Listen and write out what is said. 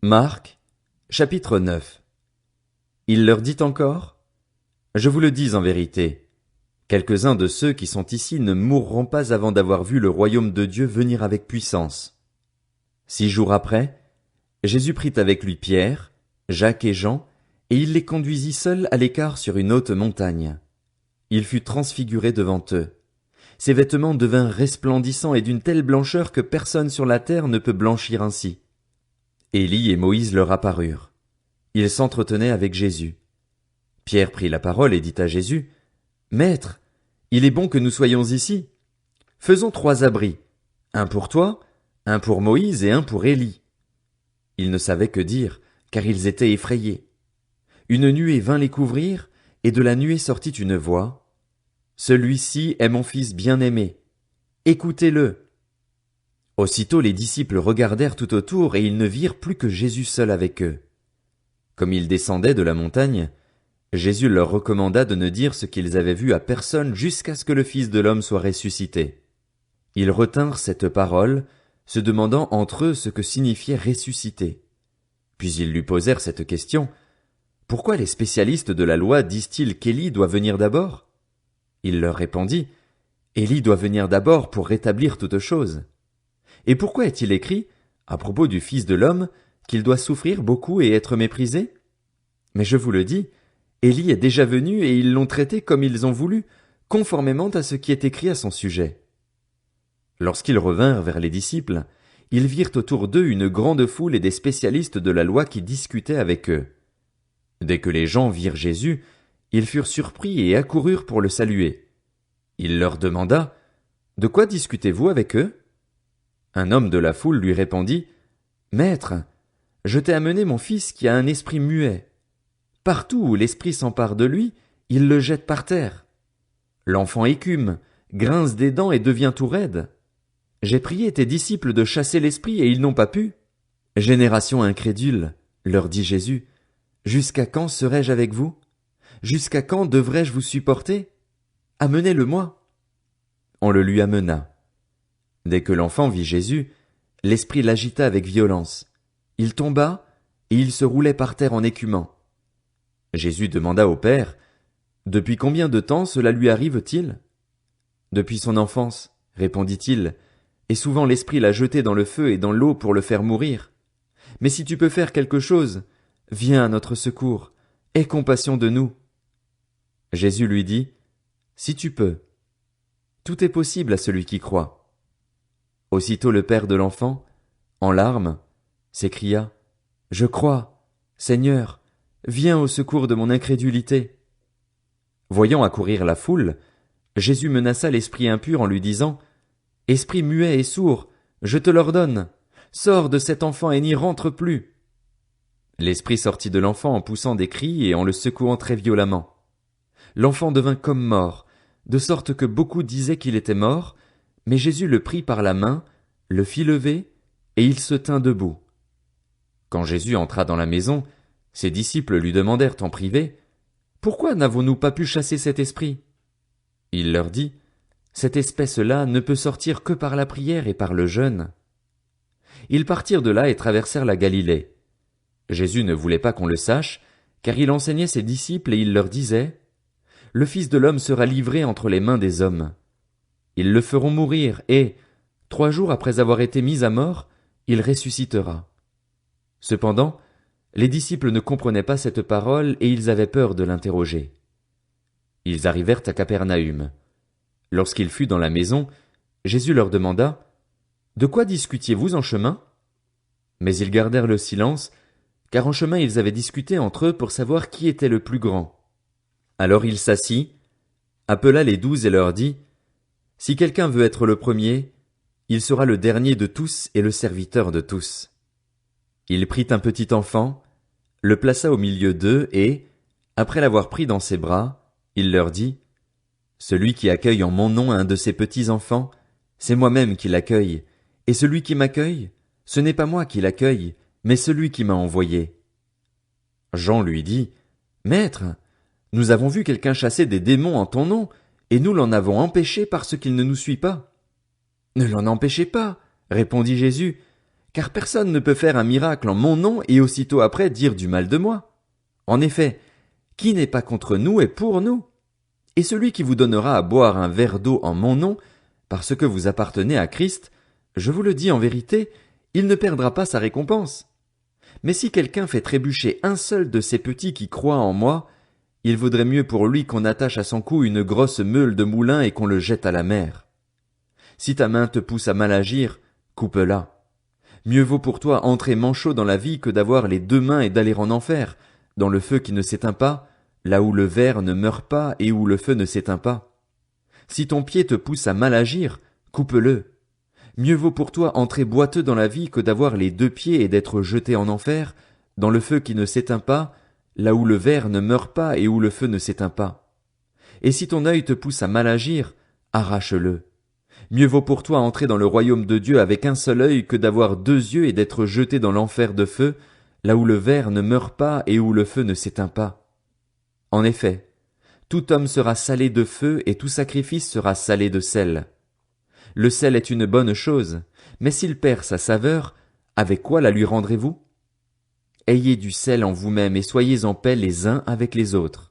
Marc, chapitre 9. Il leur dit encore: Je vous le dis en vérité, quelques-uns de ceux qui sont ici ne mourront pas avant d'avoir vu le royaume de Dieu venir avec puissance. 6 jours après, Jésus prit avec lui Pierre, Jacques et Jean, et il les conduisit seuls à l'écart sur une haute montagne. Il fut transfiguré devant eux. Ses vêtements devinrent resplendissants et d'une telle blancheur que personne sur la terre ne peut blanchir ainsi. Élie et Moïse leur apparurent. Ils s'entretenaient avec Jésus. Pierre prit la parole et dit à Jésus: Maître, il est bon que nous soyons ici. Faisons 3 abris, un pour toi, un pour Moïse et un pour Élie. Ils ne savaient que dire, car ils étaient effrayés. Une nuée vint les couvrir, et de la nuée sortit une voix: Celui-ci est mon fils bien-aimé. Écoutez-le. Aussitôt les disciples regardèrent tout autour, et ils ne virent plus que Jésus seul avec eux. Comme ils descendaient de la montagne, Jésus leur recommanda de ne dire ce qu'ils avaient vu à personne jusqu'à ce que le Fils de l'homme soit ressuscité. Ils retinrent cette parole, se demandant entre eux ce que signifiait ressusciter. Puis ils lui posèrent cette question: Pourquoi les spécialistes de la loi disent-ils qu'Élie doit venir d'abord? Il leur répondit: Élie doit venir d'abord pour rétablir toutes choses. Et pourquoi est-il écrit, à propos du Fils de l'homme, qu'il doit souffrir beaucoup et être méprisé? Mais je vous le dis, Élie est déjà venu et ils l'ont traité comme ils ont voulu, conformément à ce qui est écrit à son sujet. Lorsqu'ils revinrent vers les disciples, ils virent autour d'eux une grande foule et des spécialistes de la loi qui discutaient avec eux. Dès que les gens virent Jésus, ils furent surpris et accoururent pour le saluer. Il leur demanda: De quoi discutez-vous avec eux? Un homme de la foule lui répondit: Maître, je t'ai amené mon fils qui a un esprit muet. Partout où l'esprit s'empare de lui, il le jette par terre. L'enfant écume, grince des dents et devient tout raide. J'ai prié tes disciples de chasser l'esprit et ils n'ont pas pu. Génération incrédule, leur dit Jésus, jusqu'à quand serai-je avec vous? Jusqu'à quand devrais-je vous supporter? Amenez-le-moi. On le lui amena. Dès que l'enfant vit Jésus, l'esprit l'agita avec violence. Il tomba, et il se roulait par terre en écumant. Jésus demanda au Père: Depuis combien de temps cela lui arrive-t-il? Depuis son enfance, répondit-il, et souvent l'esprit l'a jeté dans le feu et dans l'eau pour le faire mourir. Mais si tu peux faire quelque chose, viens à notre secours, aie compassion de nous. Jésus lui dit: Si tu peux. Tout est possible à celui qui croit. Aussitôt le père de l'enfant, en larmes, s'écria: Je crois, Seigneur, viens au secours de mon incrédulité. Voyant accourir la foule, Jésus menaça l'esprit impur en lui disant: Esprit muet et sourd, je te l'ordonne, sors de cet enfant et n'y rentre plus. L'esprit sortit de l'enfant en poussant des cris et en le secouant très violemment. L'enfant devint comme mort, de sorte que beaucoup disaient qu'il était mort, mais Jésus le prit par la main, le fit lever, et il se tint debout. Quand Jésus entra dans la maison, ses disciples lui demandèrent en privé: Pourquoi n'avons-nous pas pu chasser cet esprit? Il leur dit: Cette espèce-là ne peut sortir que par la prière et par le jeûne. Ils partirent de là et traversèrent la Galilée. Jésus ne voulait pas qu'on le sache, car il enseignait ses disciples et il leur disait: Le Fils de l'homme sera livré entre les mains des hommes. Ils le feront mourir et, 3 jours après avoir été mis à mort, il ressuscitera. Cependant, les disciples ne comprenaient pas cette parole et ils avaient peur de l'interroger. Ils arrivèrent à Capernaüm. Lorsqu'il fut dans la maison, Jésus leur demanda: De quoi discutiez-vous en chemin? Mais ils gardèrent le silence, car en chemin ils avaient discuté entre eux pour savoir qui était le plus grand. Alors il s'assit, appela les 12 et leur dit: Si quelqu'un veut être le premier, il sera le dernier de tous et le serviteur de tous. Il prit un petit enfant, le plaça au milieu d'eux et, après l'avoir pris dans ses bras, il leur dit: Celui qui accueille en mon nom un de ces petits enfants, c'est moi-même qui l'accueille, et celui qui m'accueille, ce n'est pas moi qui l'accueille, mais celui qui m'a envoyé. Jean lui dit: Maître, nous avons vu quelqu'un chasser des démons en ton nom, et nous l'en avons empêché parce qu'il ne nous suit pas. Ne l'en empêchez pas, répondit Jésus, Car personne ne peut faire un miracle en mon nom et aussitôt après dire du mal de moi. En effet, qui n'est pas contre nous est pour nous. Et celui qui vous donnera à boire un verre d'eau en mon nom, parce que vous appartenez à Christ, je vous le dis en vérité, il ne perdra pas sa récompense. Mais si quelqu'un fait trébucher un seul de ces petits qui croient en moi, il vaudrait mieux pour lui qu'on attache à son cou une grosse meule de moulin et qu'on le jette à la mer. Si ta main te pousse à mal agir, coupe-la. Mieux vaut pour toi entrer manchot dans la vie que d'avoir les deux mains et d'aller en enfer, dans le feu qui ne s'éteint pas, là où le ver ne meurt pas et où le feu ne s'éteint pas. Si ton pied te pousse à mal agir, coupe-le. Mieux vaut pour toi entrer boiteux dans la vie que d'avoir les deux pieds et d'être jeté en enfer, dans le feu qui ne s'éteint pas, là où le ver ne meurt pas et où le feu ne s'éteint pas. Et si ton œil te pousse à mal agir, arrache-le. Mieux vaut pour toi entrer dans le royaume de Dieu avec un seul œil que d'avoir deux yeux et d'être jeté dans l'enfer de feu, là où le ver ne meurt pas et où le feu ne s'éteint pas. En effet, tout homme sera salé de feu et tout sacrifice sera salé de sel. Le sel est une bonne chose, mais s'il perd sa saveur, avec quoi la lui rendrez-vous? Ayez du sel en vous-même et soyez en paix les uns avec les autres.